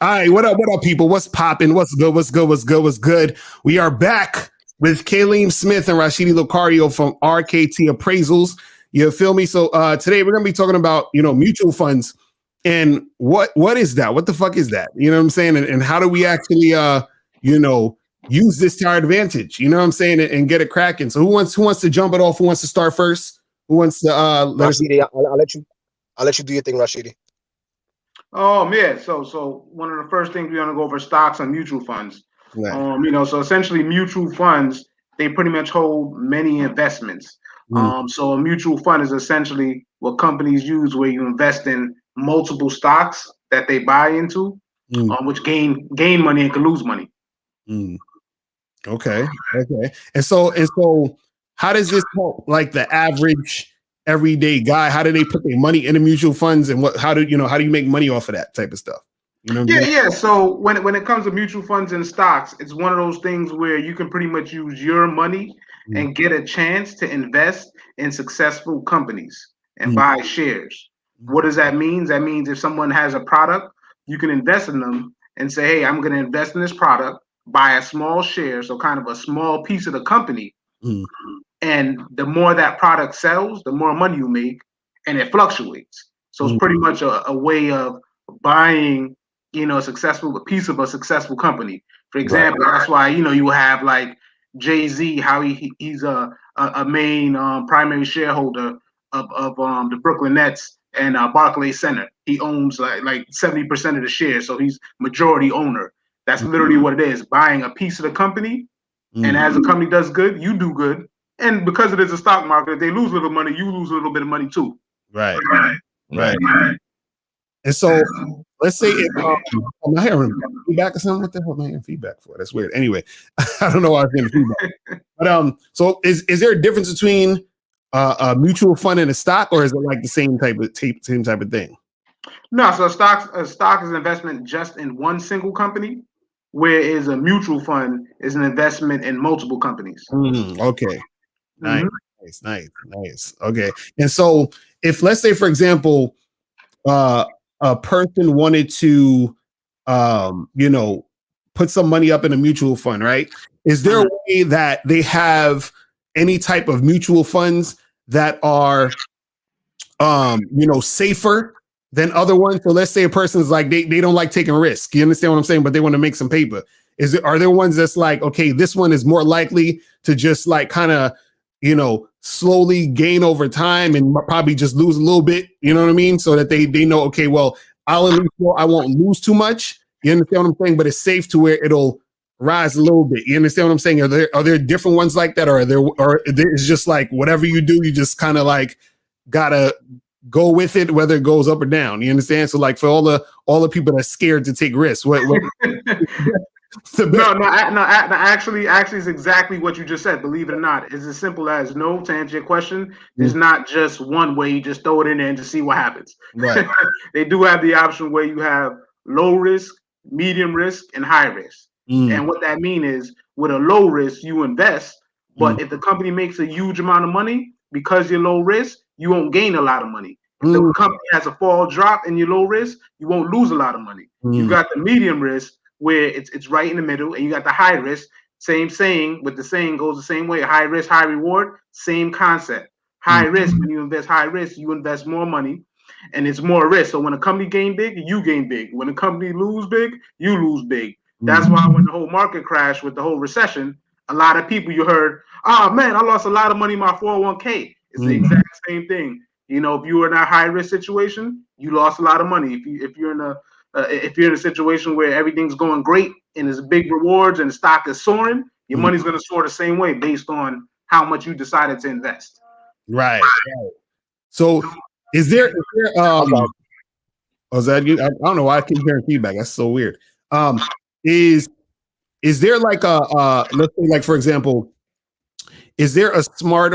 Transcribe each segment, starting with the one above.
All right, what up, people? What's popping? What's good? What's good? What's good? What's good? We are back with Kayleen Smith and Rashidi Locario from RKT Appraisals. You feel me? So today we're gonna be talking about mutual funds and what is that? What the fuck is that? You know what I'm saying? And how do we actually use this to our advantage? You know what I'm saying? And get it cracking. So who wants to jump it off? Who wants to start first? Who wants to Rashidi, I'll let you do your thing, Rashidi. Yeah. So one of the first things we're gonna go over stocks and mutual funds. Right. So essentially mutual funds, they pretty much hold many investments. So a mutual fund is essentially what companies use where you invest in multiple stocks that they buy into, which gain money and can lose money. Okay. And so how does this help like the average everyday guy? How do they put their money in the mutual funds, and how do you make money off of that type of stuff? Yeah. So when it comes to mutual funds and stocks, it's one of those things where you can pretty much use your money and get a chance to invest in successful companies and buy shares. What does that mean? That means if someone has a product, you can invest in them and say, hey, I'm going to invest in this product, buy a small share, so kind of a small piece of the company. And the more that product sells, the more money you make, and it fluctuates. So it's pretty much a way of buying, a piece of a successful company. For example, That's why you have like Jay-Z, how he's a main primary shareholder of the Brooklyn Nets and Barclays Center. He owns like 70% of the shares, so he's majority owner. That's literally what it is: buying a piece of the company, and as the company does good, you do good. And because it is a stock market, if they lose a little money, you lose a little bit of money too. Right. And so let's say if I'm not hearing feedback or something. What the hell am I hearing feedback for? That's weird. Anyway, I don't know why I'm hearing feedback. But so is there a difference between a mutual fund and a stock, or is it like the same type of thing? No, so a stock is an investment just in one single company, whereas a mutual fund is an investment in multiple companies. Okay. Nice. Okay. And so if, let's say, for example, a person wanted to, put some money up in a mutual fund, right? Is there a way that they have any type of mutual funds that are, safer than other ones? So let's say a person's like, they don't like taking risks. You understand what I'm saying? But they want to make some paper. Are there ones that's like, okay, this one is more likely to just like kind of, slowly gain over time and probably just lose a little bit, you know what I mean? So that they know, okay, well, I won't lose too much. You understand what I'm saying? But it's safe to where it'll rise a little bit. You understand what I'm saying? Are there different ones like that? Or it's just like whatever you do, you just kind of like gotta go with it, whether it goes up or down. You understand? So like for all the people that's scared to take risks, what No, actually, it's exactly what you just said. Believe it or not, it's as simple as no. To answer your question, there's not just one way. You just throw it in there and just see what happens. Right. They do have the option where you have low risk, medium risk, and high risk. And what that means is, with a low risk, you invest, but if the company makes a huge amount of money, because you're low risk, you won't gain a lot of money. If the company has a fall drop and you're low risk, you won't lose a lot of money. You got the medium risk, where it's right in the middle, and you got the high risk. Same saying, but the saying goes the same way: high risk, high reward. Same concept. High risk, when you invest high risk, you invest more money, and it's more risk. So when a company gain big, you gain big. When a company lose big, you lose big. That's why when the whole market crashed with the whole recession, a lot of people, you heard, oh man, I lost a lot of money in my 401k. It's the exact same thing. If you were in a high risk situation, you lost a lot of money. If you're in a situation where everything's going great and there's big rewards and the stock is soaring, your money's going to soar the same way based on how much you decided to invest. Right. So is there is that you? I don't know why I keep hearing feedback. That's so weird. Is there like let's say, like, for example, is there a smart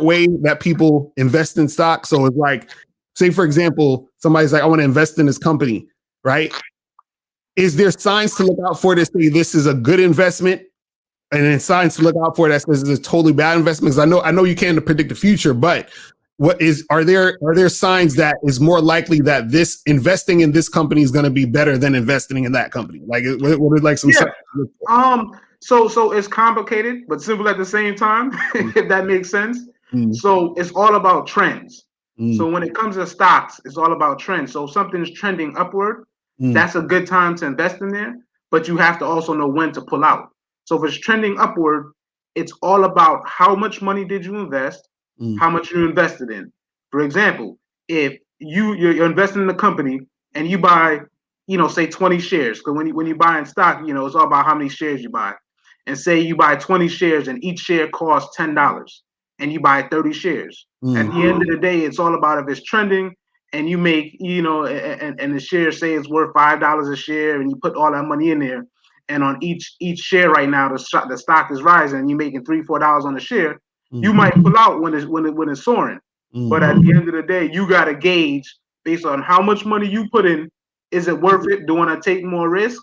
way that people invest in stocks? So it's like, say, for example, somebody's like, I want to invest in this company, right? Is there signs to look out for to say this is a good investment, and then signs to look out for that says this is a totally bad investment? Because I know you can't predict the future, but are there signs that is more likely that this investing in this company is going to be better than investing in that company? Like, what are like some signs? So it's complicated but simple at the same time, if that makes sense. So it's all about trends. So when it comes to stocks, it's all about trends. So if something's trending upward, that's a good time to invest in there, but you have to also know when to pull out. So if it's trending upward, it's all about how much money did you invest, how much you invested in. For example, if you're investing in a company and you buy, say 20 shares, because when you buy in stock, it's all about how many shares you buy. And say you buy 20 shares and each share costs $10 and you buy 30 shares. At the end of the day, it's all about if it's trending and you make, and the shares say it's worth $5 a share and you put all that money in there. And on each share right now, the stock is rising and you're making $3-4 on a share. You might pull out when it's soaring. But at the end of the day, you got to gauge based on how much money you put in. Is it worth it? Do you want to take more risk?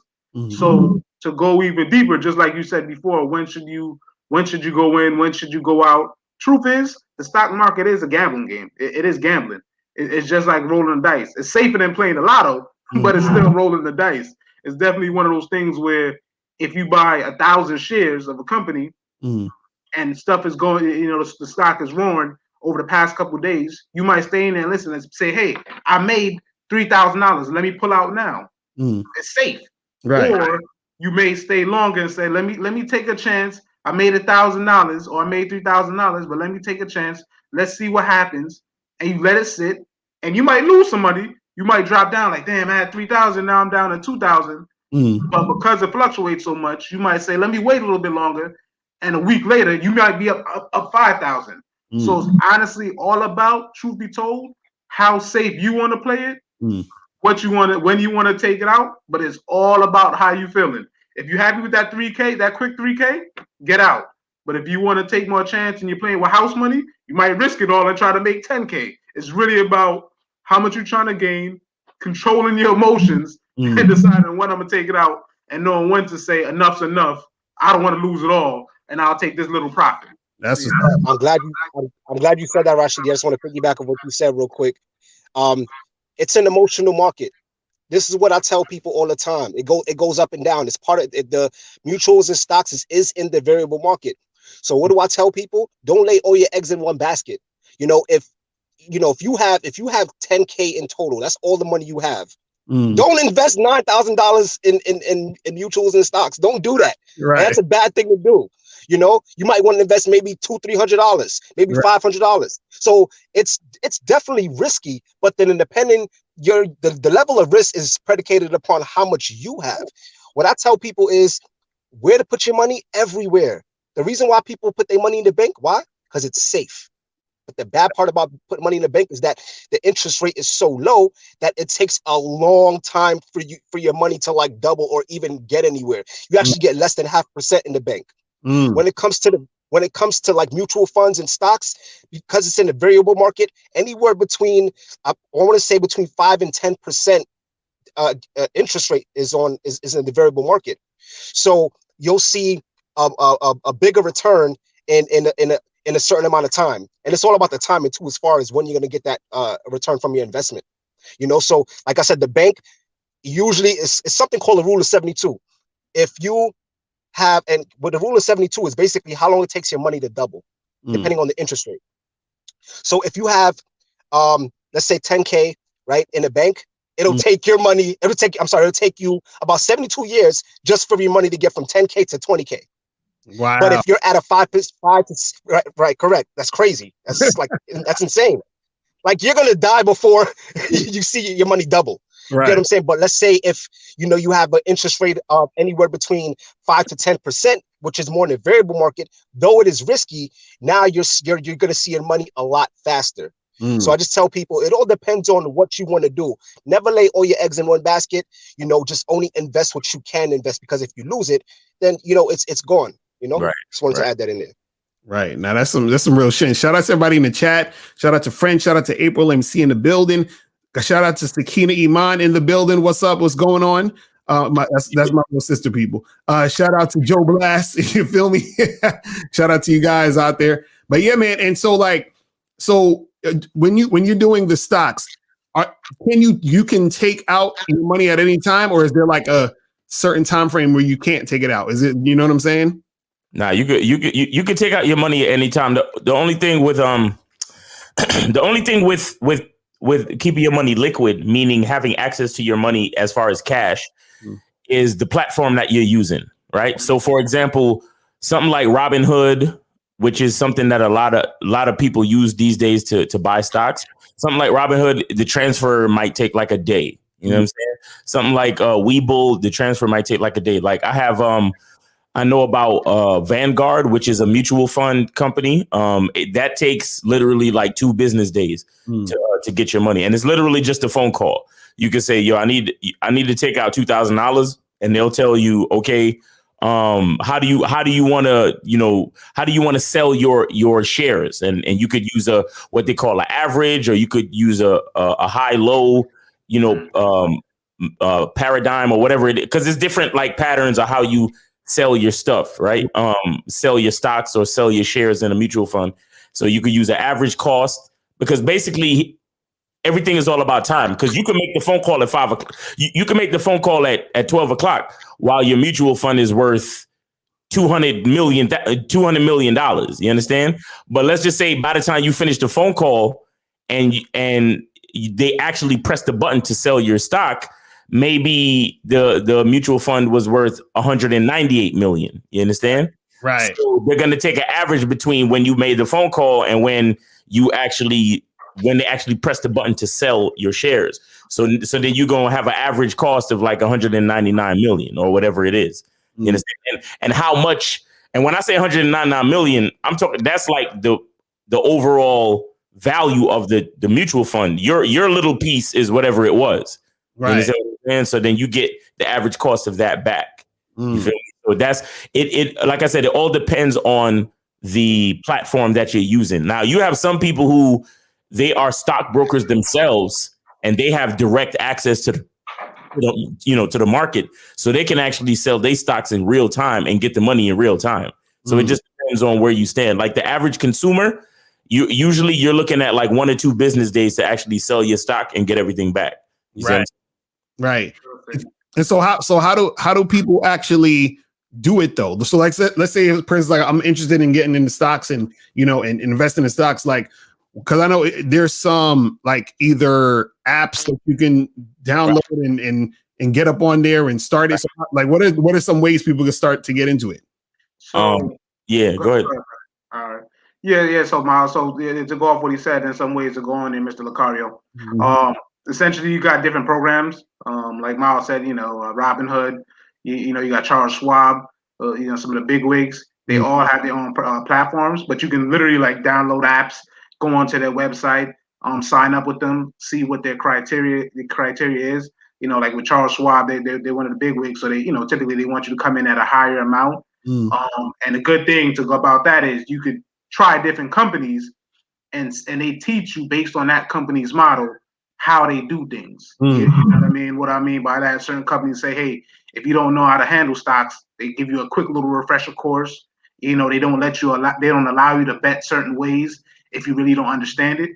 So to go even deeper, just like you said before, when should you go in? When should you go out? Truth is, the stock market is a gambling game. It is gambling. It's just like rolling the dice. It's safer than playing the lotto, but it's still rolling the dice. It's definitely one of those things where if you buy 1,000 shares of a company and stuff is going, the stock is roaring over the past couple of days, you might stay in there and listen and say, hey, I made $3,000. Let me pull out now. It's safe. Right. Or you may stay longer and say, let me take a chance. I made $1,000 or I made $3,000, but let me take a chance. Let's see what happens. And you let it sit, and you might lose some money. You might drop down like, damn, I had 3,000. Now I'm down to 2,000. But because it fluctuates so much, you might say, let me wait a little bit longer. And a week later, you might be up 5,000. So it's honestly all about, truth be told, how safe you want to play it, what you want to, when you want to take it out. But it's all about how you feeling. If you're happy with that 3K, that quick 3K, get out. But if you want to take more chance and you're playing with house money, you might risk it all and try to make 10K. It's really about how much you're trying to gain, controlling your emotions, and deciding when I'm gonna take it out, and knowing when to say enough's enough. I don't want to lose it all, and I'll take this little profit. That's I'm glad you said that, Rashid. I just want to piggyback on what you said real quick. It's an emotional market. This is what I tell people all the time. It goes up and down. It's part of it. The mutuals and stocks is in the variable market. So what do I tell people? Don't lay all your eggs in one basket. If you have 10K in total, that's all the money you have. Don't invest $9,000 in mutuals and stocks. Don't do that. Right. That's a bad thing to do. You might want to invest maybe $200-$300, maybe $500. So it's definitely risky, but then depending the level of risk is predicated upon how much you have. What I tell people is where to put your money everywhere. The reason why people put their money in the bank, why? Because it's safe. But the bad part about putting money in the bank is that the interest rate is so low that it takes a long time for your money to like double or even get anywhere. You actually get less than 0.5% in the bank. When it comes to like mutual funds and stocks, because it's in the variable market, anywhere between I want to say between 5 and 10% interest rate is in the variable market. So you'll see a bigger return in a certain amount of time, and it's all about the timing too, as far as when you're going to get that return from your investment. So like I said, the bank usually is something called the rule of 72. If you have, and what the rule of 72 is basically how long it takes your money to double, depending on the interest rate. So if you have, let's say 10K, right, in a bank, it'll take your money, it'll take you about 72 years just for your money to get from 10K to 20K. Wow. But if you're at a 5 to right, correct. That's crazy. That's like, that's insane. Like you're going to die before you see your money double. Right. You get what I'm saying? But let's say if, you have an interest rate of anywhere between 5 to 10%, which is more in the variable market, though it is risky, now you're going to see your money a lot faster. So I just tell people, it all depends on what you want to do. Never lay all your eggs in one basket, just only invest what you can invest, because if you lose it, then, it's gone, Right. Just wanted to add that in there. Right. Now that's some real shit. And shout out to everybody in the chat. Shout out to French. Shout out to April MC in the building. Shout out to Sakina Iman in the building. What's up? What's going on? That's my little sister people. Shout out to Joe Blast. You feel me? Shout out to you guys out there. But yeah, man. And so when you're doing the stocks, can you can take out your money at any time, or is there like a certain time frame where you can't take it out? Is it, you know what I'm saying? Nah, you could take out your money at any time. The only thing with the only thing with keeping your money liquid, meaning having access to your money as far as cash, is the platform that you're using, right? So, for example, something like Robinhood, which is something that a lot of people use these days to buy stocks. Something like Robinhood, the transfer might take like a day. You know what I'm saying? Something like Webull, the transfer might take like a day. Like I know about Vanguard, which is a mutual fund company. That takes literally like 2 business days to get your money, and it's literally just a phone call. You can say, "Yo, I need to take out $2,000," and they'll tell you, "Okay, how do you want to sell your shares?" And you could use what they call an average, or you could use a high low, paradigm or whatever it is, because it's different like patterns of how you sell your stuff, right? Sell your stocks or sell your shares in a mutual fund. So you could use an average cost, because basically everything is all about time, because you can make the phone call at 5 o'clock. You can make the phone call at 12 o'clock while your mutual fund is worth $200 million. You understand? But let's just say by the time you finish the phone call and they actually press the button to sell your stock, maybe the mutual fund was worth 198 million. You understand? Right. So they're going to take an average between when you made the phone call and when they actually press the button to sell your shares. So then you're going to have an average cost of like 199 million or whatever it is. You understand? And how much, and when I say 199 million, I'm talking, that's like the overall value of the mutual fund. Your little piece is whatever it was. Right. And so then you get the average cost of that back. You feel me? So that's it. Like I said, it all depends on the platform that you're using. Now, you have some people who they are stockbrokers themselves, and they have direct access to the market, so they can actually sell their stocks in real time and get the money in real time. So it just depends on where you stand. Like the average consumer, you're looking at like 1 or 2 business days to actually sell your stock and get everything back. Right. And so how do people actually do it though? So like, let's say a person's like, I'm interested in getting into stocks and investing in stocks, like, because I know there's some like either apps that you can download and get up on there and start it. So, like, what are some ways people can start to get into it? So go ahead. All right. Yeah. So Miles, to go off what he said, in some ways to go on there, Mr. Lucario. Essentially, you got different programs. Like Miles said, Robinhood. You got Charles Schwab. Some of the big wigs. They all have their own platforms, but you can literally like download apps, go onto their website, sign up with them, see what their criteria is. Like with Charles Schwab, they're one of the big wigs, so they typically they want you to come in at a higher amount. And the good thing to go about that is you could try different companies, and they teach you based on that company's model how they do things. You know what I mean? What I mean by that, certain companies say, hey, if you don't know how to handle stocks, they give you a quick little refresher course. They don't allow you to bet certain ways if you really don't understand it.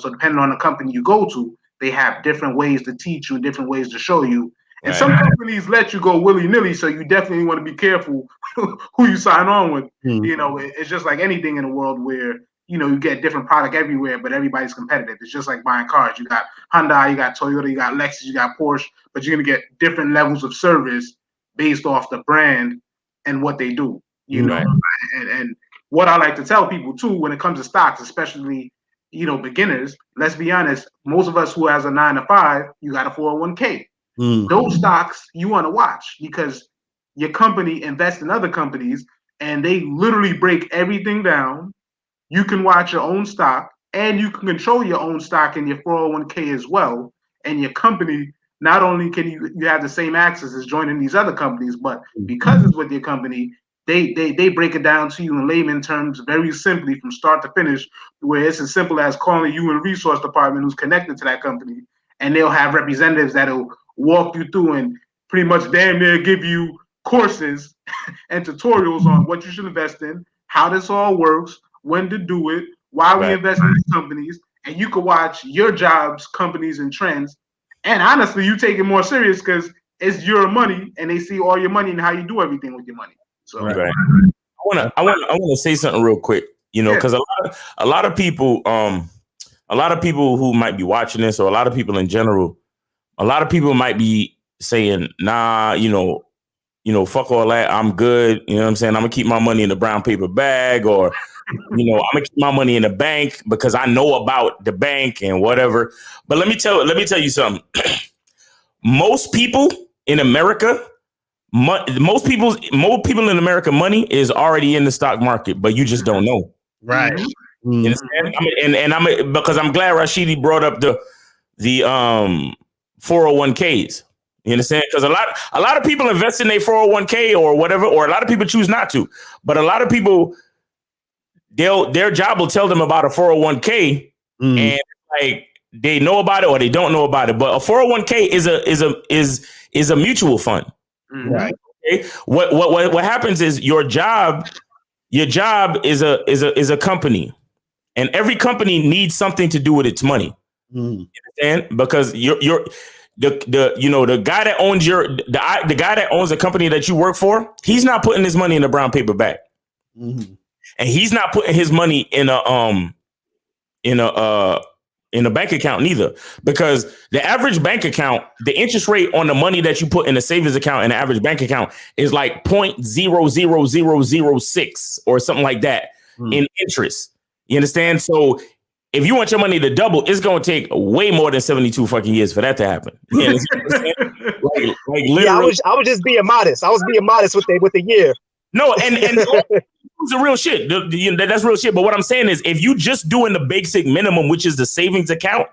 So depending on the company you go to, they have different ways to teach you and different ways to show you. And some companies let you go willy-nilly, so you definitely want to be careful who you sign on with. It's just like anything in the world where you get different product everywhere, but everybody's competitive. It's just like buying cars. You got Hyundai, you got Toyota, you got Lexus, you got Porsche, but you're gonna get different levels of service based off the brand and what they do. And what I like to tell people too, when it comes to stocks, especially beginners, let's be honest, most of us who has a 9 to 5, you got a 401k. Those stocks you want to watch because your company invests in other companies and they literally break everything down. You can watch your own stock and you can control your own stock in your 401k as well. And your company, not only can you have the same access as joining these other companies, but because it's with your company, they break it down to you in layman terms very simply from start to finish, where it's as simple as calling you in resource department who's connected to that company, and they'll have representatives that'll walk you through and pretty much damn near give you courses and tutorials on what you should invest in, how this all works, when to do it, why we invest in these companies, and you can watch your jobs, companies, and trends. And honestly, you take it more serious because it's your money, and they see all your money and how you do everything with your money. So, right. I want to say something real quick. Because a lot of people who might be watching this, or a lot of people in general, a lot of people might be saying, nah, fuck all that. I'm good. You know what I'm saying? I'm gonna keep my money in the brown paper bag, or, I'm gonna keep my money in the bank because I know about the bank and whatever. But let me tell you something. Most people in America, most people in America, money is already in the stock market, but you just don't know. Right. Mm-hmm. You understand? Because I'm glad Rashidi brought up the 401ks. You understand? Because a lot of people invest in their 401k or whatever, or a lot of people choose not to. But a lot of people, their job will tell them about a 401k, and like they know about it or they don't know about it. But a 401k is a mutual fund. Right. Okay? What happens is your job is a company, and every company needs something to do with its money. You understand? Because the guy that owns the guy that owns the company that you work for, he's not putting his money in a brown paper bag, and he's not putting his money in a bank account neither, because the average bank account, the interest rate on the money that you put in a savings account in the average bank account is like 0.00006 or something like that in interest. You understand? So if you want your money to double, it's going to take way more than 72 fucking years for that to happen. You understand? like literally. Yeah, I was just being modest. I was being modest with the year. No, and it's a real shit. That's real shit. But what I'm saying is, if you just doing the basic minimum, which is the savings account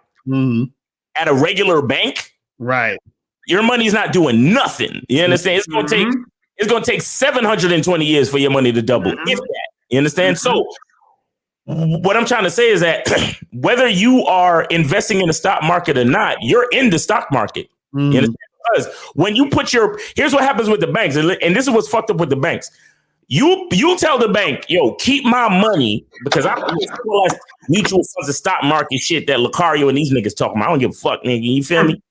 at a regular bank, right, your money's not doing nothing. You understand? It's going to take 720 years for your money to double. If that, you understand? So what I'm trying to say is that whether you are investing in the stock market or not, you're in the stock market. You understand? Because when you put here's what happens with the banks, and this is what's fucked up with the banks. You tell the bank, yo, keep my money, because I don't realize mutual funds of stock market shit that Lucario and these niggas talking about. I don't give a fuck, nigga. You feel me?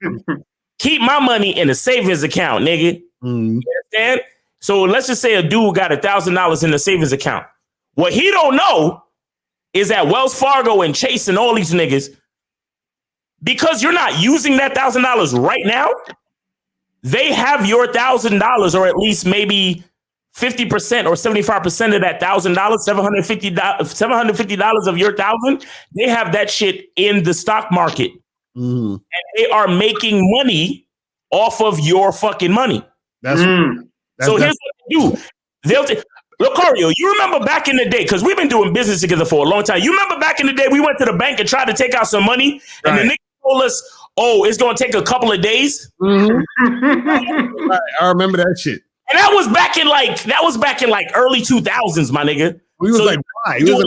Keep my money in a savings account, nigga. You understand? So let's just say a dude got $1,000 in the savings account. What he don't know is that Wells Fargo and Chase and all these niggas, because you're not using that $1,000 right now, they have your $1,000, or at least maybe 50% or 75% of that $1,000, $750 of your $1,000. They have that shit in the stock market, and they are making money off of your fucking money. So here's what they do. They'll Lucario, you remember back in the day, because we've been doing business together for a long time. You remember back in the day, we went to the bank and tried to take out some money, and the nigga told us, oh, it's going to take a couple of days. Right, I remember that shit. And that was back in like early 2000s, my nigga. We was like, why? Years.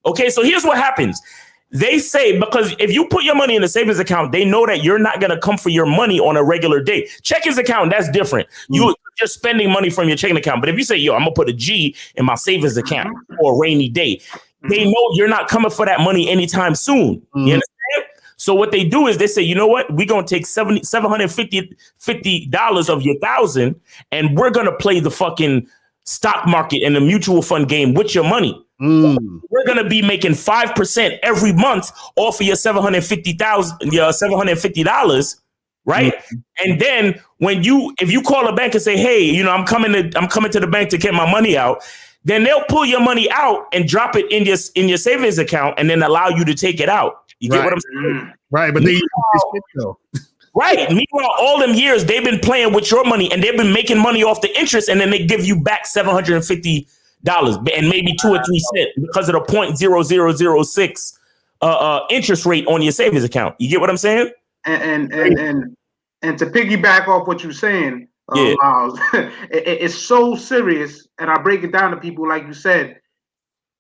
Okay, so here's what happens. They say, because if you put your money in a savings account, they know that you're not going to come for your money on a regular day. Checkings account, that's different. You're spending money from your checking account. But if you say, yo, I'm going to put a G in my savings account for a rainy day, they know you're not coming for that money anytime soon. You understand? So what they do is they say, you know what? We're going to take $750 of your $1,000, and we're going to play the fucking stock market and the mutual fund game with your money. We're going to be making 5% every month off of your $750, right? And then if you call a bank and say, hey, I'm coming to the bank to get my money out, then they'll pull your money out and drop it in your savings account, and then allow you to take it out. You get what I'm saying? Right, but right. Meanwhile, all them years they've been playing with your money, and they've been making money off the interest, and then they give you back $750 and maybe 2 or 3 cents because of the 0.0006 interest rate on your savings account. You get what I'm saying? And to piggyback off what you're saying, Miles, it's so serious, and I break it down to people like you said.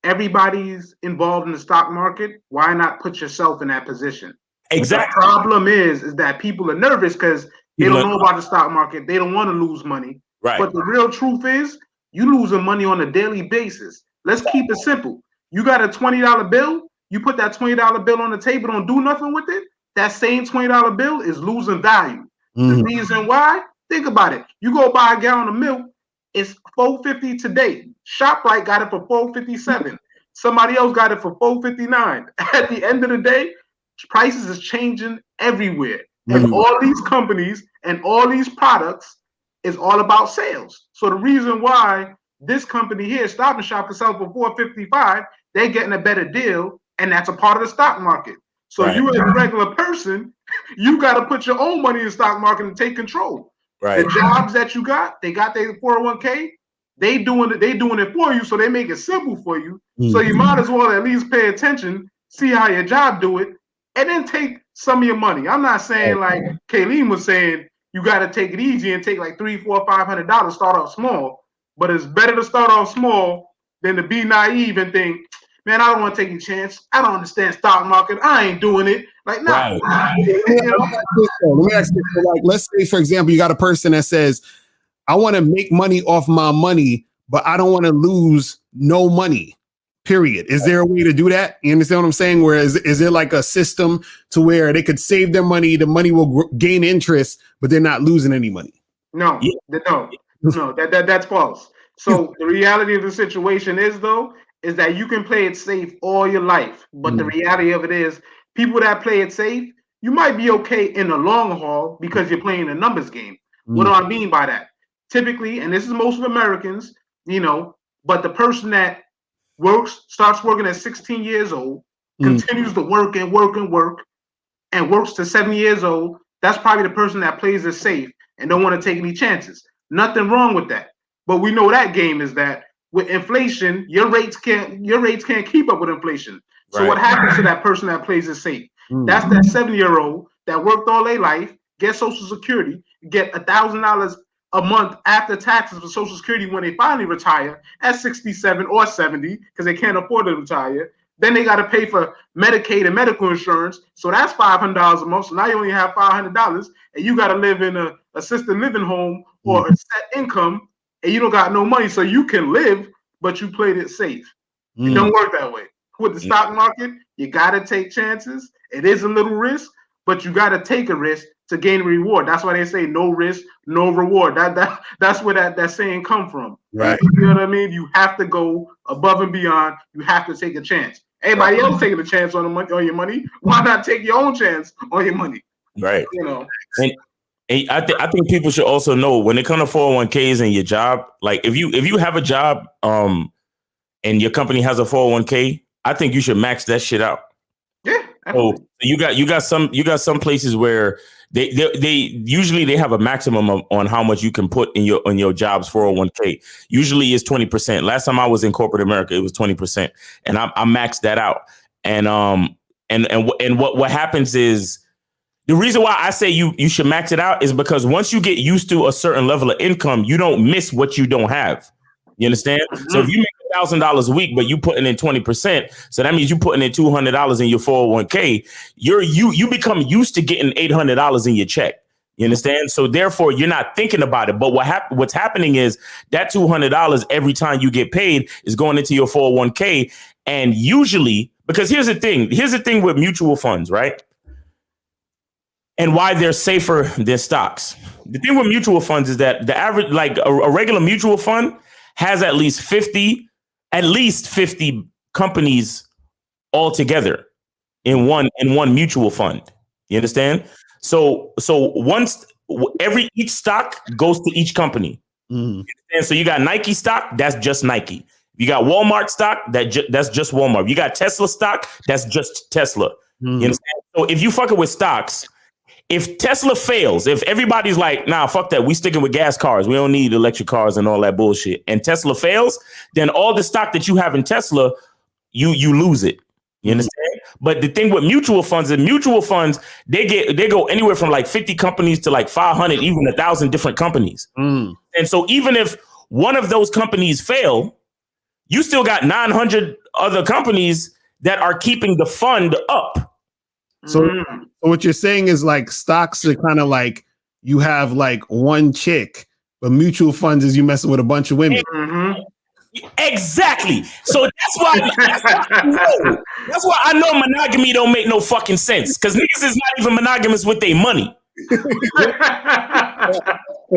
Everybody's involved in the stock market. Why not put yourself in that position? Exactly. The problem is that people are nervous because they don't know about the stock market. They don't want to lose money. Right. But the real truth is, you losing money on a daily basis. Let's keep it simple. You got a $20 bill. you put that $20 bill on the table, don't do nothing with it, that same $20 bill is losing value. The reason why, think about it. You go buy a gallon of milk, it's $4.50 today. ShopRite got it for $4.57. Somebody else got it for $4.59. At the end of the day, prices is changing everywhere. And all these companies and all these products is all about sales. So the reason why this company here, Stop and Shop, can sell for $4.55, they're getting a better deal, and that's a part of the stock market. So you as a regular person, you got to put your own money in the stock market and take control. Right. The jobs that you got, they got their 401k, they doing it for you, so they make it simple for you. So you might as well at least pay attention, see how your job do it, and then take some of your money. I'm not saying like Kayleen was saying, you got to take it easy and take like $300, $400, $500, start off small. But it's better to start off small than to be naive and think, man, I don't want to take a chance. I don't understand stock market. I ain't doing it. Like, nah. Let me ask this. Like, let's say, for example, you got a person that says, I want to make money off my money, but I don't want to lose no money, period. Is there a way to do that? You understand what I'm saying? Whereas, is there like a system to where they could save their money, the money will gain interest, but they're not losing any money? No, that's false. So the reality of the situation is that you can play it safe all your life. But the reality of it is, people that play it safe, you might be okay in the long haul because you're playing a numbers game. What do I mean by that? Typically, and this is most of Americans, but the person that starts working at 16 years old, continues to work and work and work, and works to 70 years old, that's probably the person that plays it safe and don't want to take any chances. Nothing wrong with that. But we know that game is that with inflation, your rates can't keep up with inflation. So what happens to that person that plays it safe? That's that 70-year-old that worked all their life, get Social Security, get $1,000 a month after taxes for Social Security when they finally retire at 67 or 70 because they can't afford to retire. Then they got to pay for Medicaid and medical insurance. So that's $500 a month. So now you only have $500 and you got to live in a assisted living home or a set income and you don't got no money. So you can live, but you played it safe. It don't work that way. With the stock market, you got to take chances. It is a little risk, but you got to take a risk to gain a reward. That's why they say no risk, no reward. That's where that saying come from. Right. You know what I mean? You have to go above and beyond. You have to take a chance. Everybody else taking a chance on your money. Why not take your own chance on your money? Right. And I think people should also know when it comes to 401ks and your job, like if you have a job and your company has a 401k, I think you should max that shit out. Yeah. Absolutely. So you got some places where they usually have a maximum on how much you can put in your job's 401k. Usually it's 20%. Last time I was in corporate America, it was 20%, and I maxed that out. And what happens is the reason why I say you should max it out is because once you get used to a certain level of income, you don't miss what you don't have. You understand? So if you make $1,000 a week, but you putting in 20%, so that means you putting in $200 in your 401k. You become used to getting $800 in your check. You understand? So therefore, you're not thinking about it. But what's happening is that $200 every time you get paid is going into your 401k, and usually, because here's the thing with mutual funds, right? And why they're safer than stocks. The thing with mutual funds is that the average, like a regular mutual fund, has at least 50 companies all together in one mutual fund. You understand? So each stock goes to each company. And so you got Nike stock, that's just Nike. You got Walmart stock, that's just Walmart. You got Tesla stock, that's just Tesla. You understand? So if you fucking with stocks, if Tesla fails, if everybody's like, nah, fuck that, we sticking with gas cars, we don't need electric cars and all that bullshit, and Tesla fails, then all the stock that you have in Tesla, you lose it. You understand? But the thing with mutual funds, they go anywhere from like 50 companies to like 500, even 1,000 different companies. And so even if one of those companies fail, you still got 900 other companies that are keeping the fund up. So what you're saying is like stocks are kind of like you have like one chick, but mutual funds is you messing with a bunch of women. Exactly. So that's why I know monogamy don't make no fucking sense. Because niggas is not even monogamous with their money. You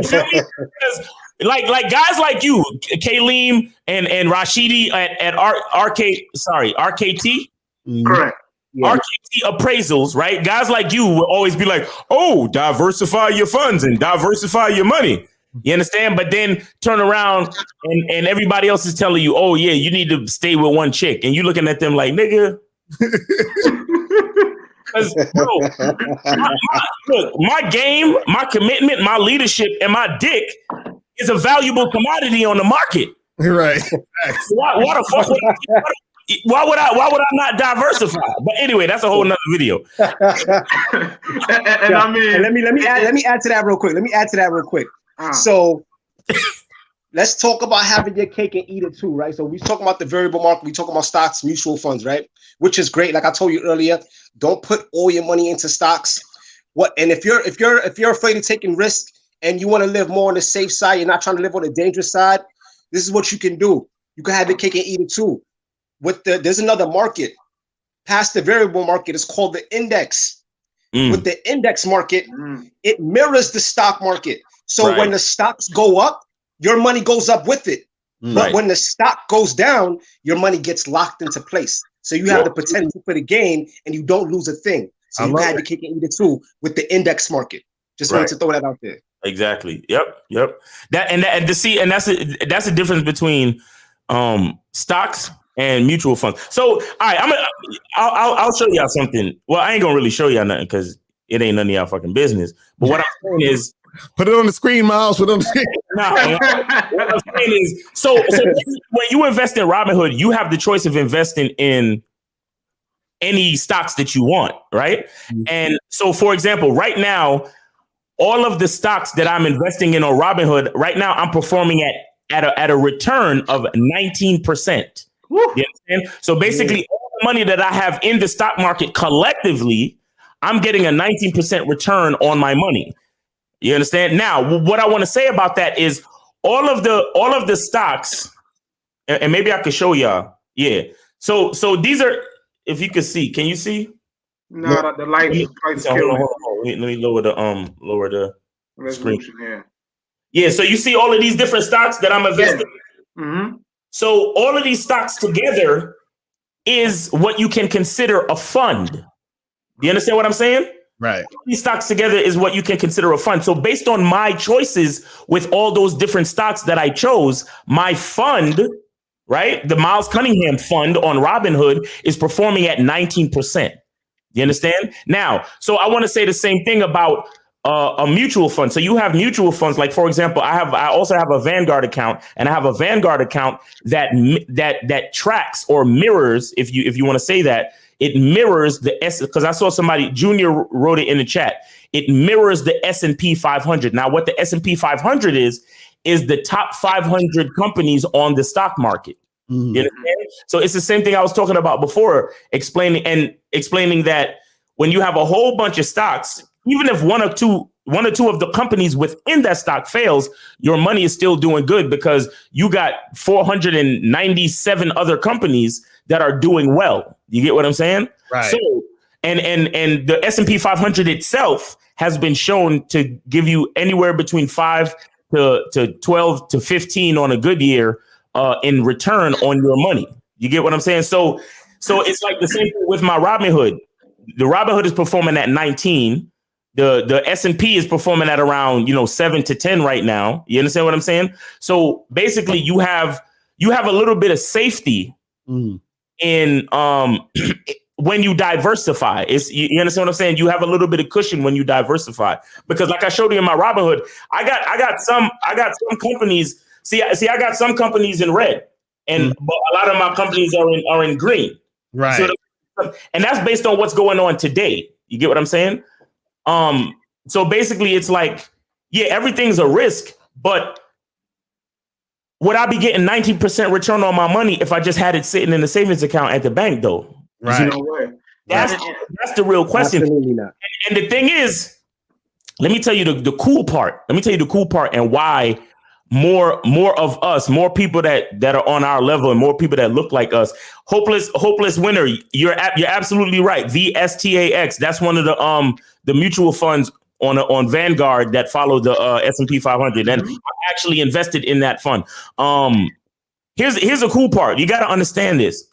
feel me? Because like guys like you, Kaleem and Rashidi at RKT. Correct. Yeah. RKT appraisals, right? Guys like you will always be like, oh, diversify your funds and diversify your money. You understand? But then turn around and everybody else is telling you, oh, yeah, you need to stay with one chick. And you looking at them like, nigga. Because, bro, my game, my commitment, my leadership, and my dick is a valuable commodity on the market. Right. Why the fuck why would I not diversify? But anyway, that's a whole nother video. And I mean, and let me add to that real quick. So let's talk about having your cake and eat it too, right? So we talking about the variable market, we talking about stocks, mutual funds, right? Which is great. Like I told you earlier, don't put all your money into stocks. And if you're afraid of taking risk and you want to live more on the safe side, you're not trying to live on the dangerous side, this is what you can do. You can have your cake and eat it too. There's another market past the variable market. It's called the index. With the index market, it mirrors the stock market. So when the stocks go up, your money goes up with it. But when the stock goes down, your money gets locked into place. So you have the potential for the gain and you don't lose a thing. So you have your cake and eat it too with the index market. Just wanted to throw that out there. Exactly. Yep. That's the difference between stocks and mutual funds. So, all right, I'll show y'all something. Well, I ain't gonna really show y'all nothing because it ain't none of y'all fucking business. But what I'm saying is, put it on the screen, Miles. Put it on the screen. What I'm saying is, so when you invest in Robinhood, you have the choice of investing in any stocks that you want, right? And so, for example, right now, all of the stocks that I'm investing in on Robinhood, right now, I'm performing at a return of 19%. You understand? So basically, all the money that I have in the stock market collectively, I'm getting a 19% return on my money. You understand? Now, what I want to say about that is all of the stocks, and maybe I could show y'all. Yeah. So these are, if you could see, can you see? No, the lights hold on. Let me lower the resolution screen. here. Yeah. So you see all of these different stocks that I'm investing. Yeah. Mm-hmm. So all of these stocks together is what you can consider a fund. Do you understand what I'm saying? Right. These stocks together is what you can consider a fund. So based on my choices with all those different stocks that I chose, my fund, right, the Miles Cunningham fund on Robinhood is performing at 19%. You understand? Now, so I want to say the same thing about a mutual fund. So you have mutual funds, like for example, I also have a Vanguard account, and I have a Vanguard account that tracks or mirrors, if you want to say that, it mirrors the because I saw somebody, Junior wrote it in the chat. It mirrors the S&P 500. Now, what the S&P 500 is the top 500 companies on the stock market. You understand? So it's the same thing I was talking about before, explaining that when you have a whole bunch of stocks, even if one or two of the companies within that stock fails, your money is still doing good because you got 497 other companies that are doing well. You get what I'm saying? Right. So, and the S&P 500 itself has been shown to give you anywhere between 5 to 12 to 15 on a good year in return on your money. You get what I'm saying? So it's like the same thing with my Robinhood. The Robinhood is performing at 19. The S&P is performing at around 7 to 10 right now. You understand what I'm saying? So basically, you have a little bit of safety in when you diversify. You understand what I'm saying? You have a little bit of cushion when you diversify, because like I showed you in my Robinhood, I got some companies. See, I got some companies in red, and but a lot of my companies are in green. Right. And that's based on what's going on today. You get what I'm saying? So basically it's like, yeah, everything's a risk, but would I be getting 19% return on my money if I just had it sitting in the savings account at the bank though? Right. That's the real question. Absolutely not. And the thing is, let me tell you the cool part. Let me tell you the cool part and why more of us, more people that are on our level, and more people that look like us. Hopeless winner. You're absolutely right. VSTAX. That's one of the mutual funds on Vanguard that follow the S&P 500, and I actually invested in that fund. Here's a cool part. You got to understand this,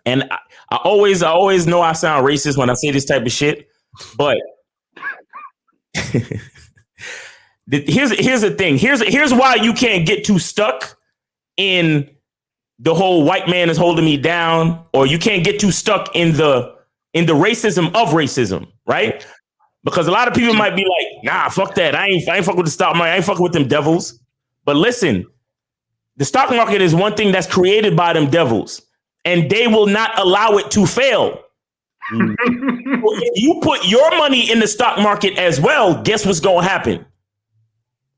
and I always know I sound racist when I say this type of shit, but here's the thing. Here's why you can't get too stuck in the whole white man is holding me down, or you can't get too stuck in the racism of racism, right? Because a lot of people might be like, nah, fuck that. I ain't fuck with the stock market. I ain't fucking with them devils. But listen, the stock market is one thing that's created by them devils, and they will not allow it to fail. If you put your money in the stock market as well, guess what's going to happen?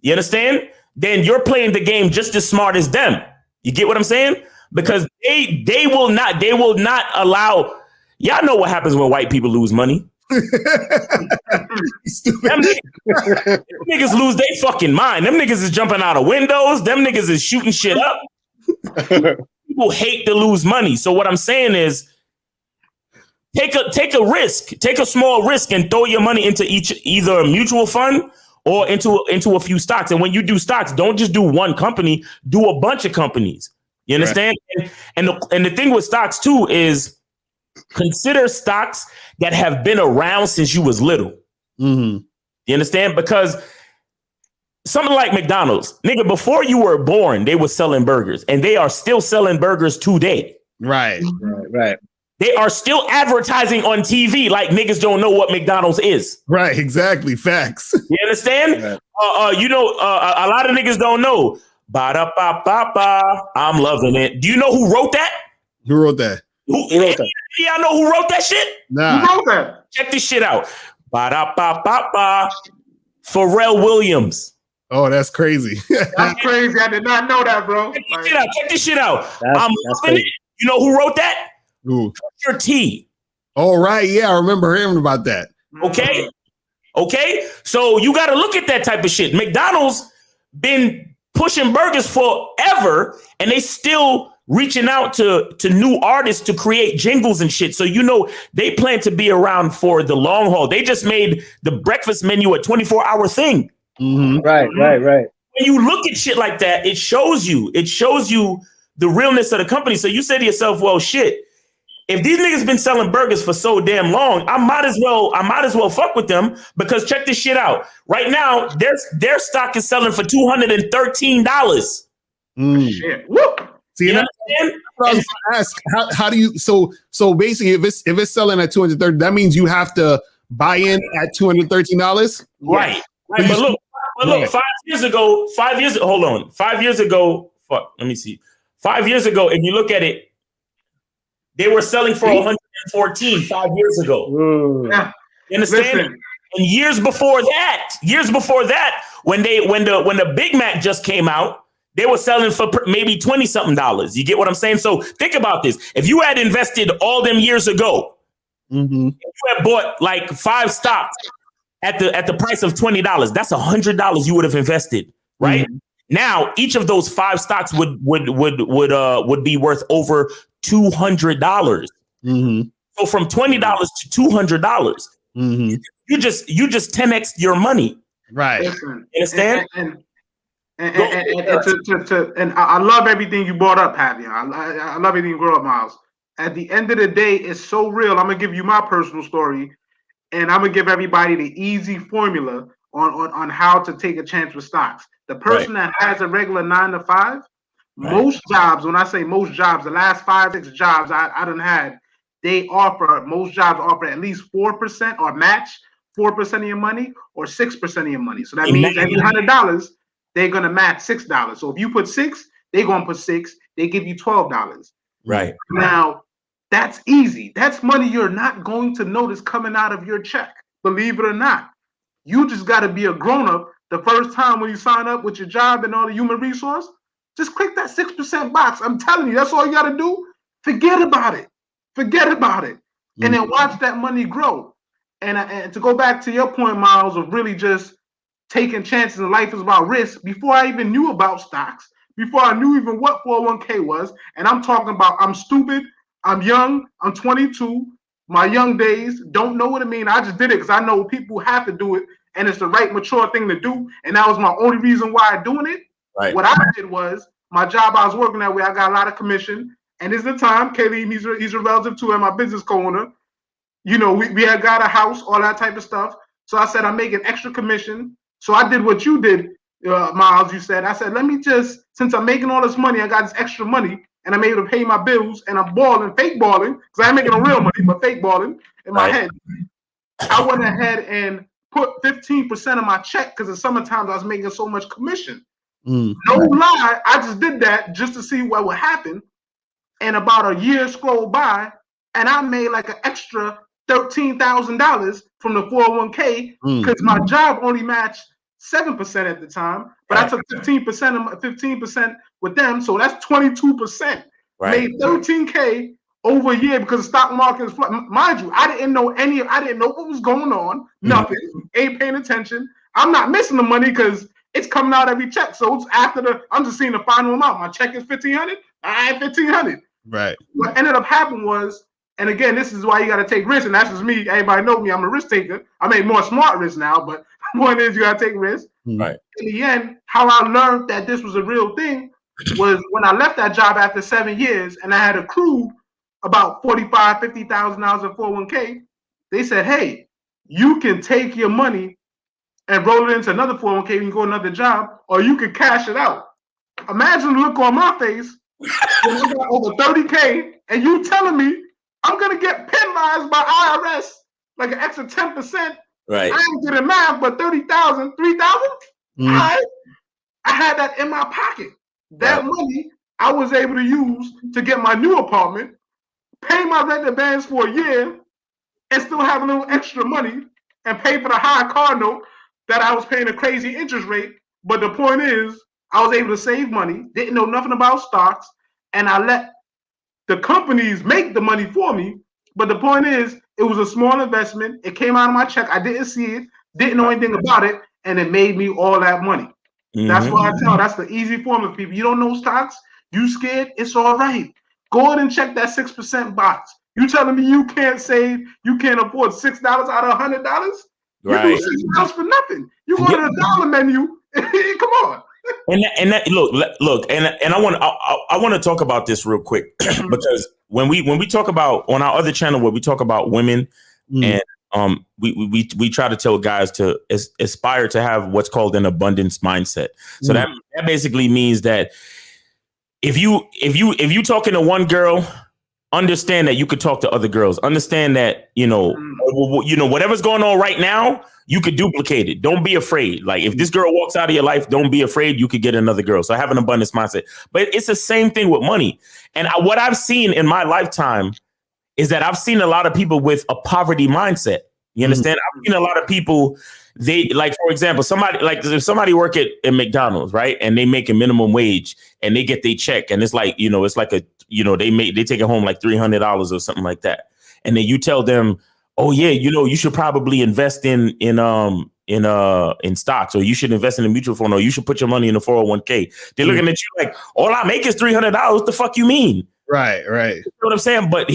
You understand? Then you're playing the game just as smart as them. You get what I'm saying? Because they will not allow. Y'all know what happens when white people lose money. Them niggas lose their fucking mind. Them niggas is jumping out of windows. Them niggas is shooting shit up. People hate to lose money. So what I'm saying is, take a risk, take a small risk, and throw your money into either a mutual fund or into a few stocks. And when you do stocks, don't just do one company, do a bunch of companies. You understand? Right. And the thing with stocks too is, consider stocks that have been around since you was little. You understand? Because something like McDonald's, nigga, before you were born, they were selling burgers, and they are still selling burgers today. Right. They are still advertising on TV like niggas don't know what McDonald's is. Right, exactly. Facts. You understand? Right. A lot of niggas don't know. Ba-da-ba-ba-ba. I'm loving it. Do you know who wrote that? Who wrote that? Y'all know who wrote that shit? Nah. Who wrote that? Check this shit out. Ba-da-ba-ba-ba. Pharrell Williams. Oh, that's crazy. That's crazy. I did not know that, bro. Check this shit out. I'm loving it. You know who wrote that? Who? Your T. Oh, right. Yeah, I remember hearing about that. Okay. So you got to look at that type of shit. McDonald's been pushing burgers forever, and they still reaching out to new artists to create jingles and shit. So, they plan to be around for the long haul. They just made the breakfast menu a 24-hour thing. Right. When you look at shit like that, it shows you the realness of the company. So you say to yourself, well, shit, if these niggas been selling burgers for so damn long, I might as well fuck with them, because check this shit out. Right now, their stock is selling for $213. Shit. Woo! See, you know I was going to ask, how do you, so basically if it's selling at 230, that means you have to buy in at $213? Right. But look, 5 years ago, let me see. 5 years ago, if you look at it, they were selling for 114 5 years ago. Yeah. You understand? Listen. And years before that, when the Big Mac just came out, they were selling for maybe $20-something. You get what I'm saying? So think about this. If you had invested all them years ago, if you had bought like 5 stocks at the price of $20, that's $100 you would have invested, right? Now, each of those 5 stocks would be worth over $200. So from $20 to $200, you just 10x your money, right? Listen, you understand? And I love everything you brought up, Javier. I love everything you brought up, Miles. At the end of the day, it's so real. I'm gonna give you my personal story, and I'm gonna give everybody the easy formula on how to take a chance with stocks. The person that has a regular 9 to 5, most jobs, when I say most jobs, the last 5-6 jobs I done had, most jobs offer at least 4% or match 4% of your money or 6% of your money. So that means every $100, they're gonna match $6. So if you put 6, they're gonna put 6. They give you $12. Right. Now, that's easy. That's money you're not going to notice coming out of your check. Believe it or not. You just got to be a grown-up. The first time when you sign up with your job and all the human resource, just click that 6% box. I'm telling you, that's all you got to do. Forget about it. And then watch that money grow. And to go back to your point, Miles, of really just taking chances in life is about risk before I even knew about stocks, before I knew even what 401k was. And I'm talking about I'm stupid, I'm young, I'm 22, my young days, don't know what it means. I just did it because I know people have to do it and it's the right mature thing to do. And that was my only reason why I'm doing it. Right. What I did was my job, I was working that way. I got a lot of commission. And it's the time, Kaylee, he's a relative to and my business co-owner. You know, we had got a house, all that type of stuff. So I said, I'm making extra commission. So I did what you did, Miles, you said. I said, let me just, since I'm making all this money, I got this extra money and I'm able to pay my bills and I'm balling, fake balling, because I ain't making no real money, but fake balling in my head. I went ahead and put 15% of my check because in summertime I was making so much commission. No lie, I just did that just to see what would happen. And about a year scrolled by and I made like an extra $13,000 from the 401k because my job only matched 7% at the time, but I took 15% with them, so that's 22%. Made 13K over a year because the stock market is mind you, I didn't know what was going on, nothing, ain't paying attention. I'm not missing the money because it's coming out every check. So it's after I'm just seeing the final amount. My check is $1,500. I had $1,500. Right. What ended up happening was, and again, this is why you got to take risks, and that's just me. Everybody know me. I'm a risk taker. I make more smart risks now, but the point is you got to take risks. Right. In the end, how I learned that this was a real thing was when I left that job after 7 years, and I had accrued about $45,000, $50,000 in 401k. They said, "Hey, you can take your money and roll it into another 401k and go another job, or you can cash it out." Imagine the look on my face when I got over 30K, and you telling me I'm gonna get penalized by IRS like an extra 10%. Right. I ain't getting math, but 30,000, 3,000. I had that in my pocket. That money I was able to use to get my new apartment, pay my rent advance for a year, and still have a little extra money and pay for the high car note that I was paying a crazy interest rate. But the point is, I was able to save money, didn't know nothing about stocks, and I let the companies make the money for me. But the point is, it was a small investment. It came out of my check. I didn't see it, didn't know anything about it, and it made me all that money. That's why I tell. That's the easy form of people. You don't know stocks, you scared, it's all right. Go ahead and check that 6% box. You telling me you can't save, you can't afford $6 out of $100? Right. You do $6 for nothing. You go to the dollar menu. Come on. And that look, and I want to talk about this real quick because when we talk about on our other channel where we talk about women and we try to tell guys to aspire to have what's called an abundance mindset. So that basically means that if you talking to one girl, understand that you could talk to other girls. Understand that, whatever's going on right now, you could duplicate it. Don't be afraid. Like if this girl walks out of your life, don't be afraid. You could get another girl. So have an abundance mindset. But it's the same thing with money. And what I've seen in my lifetime is that I've seen a lot of people with a poverty mindset. You understand? I've seen a lot of people, they like, for example, if somebody work at McDonald's, right? And they make a minimum wage and they get their check and it's like, it's like they take it home like $300 or something like that. And then you tell them, oh yeah, you should probably invest in stocks, or you should invest in a mutual fund, or you should put your money in a 401k. They're looking at you like, all I make is $300. What the fuck you mean? Right. You know what I'm saying? But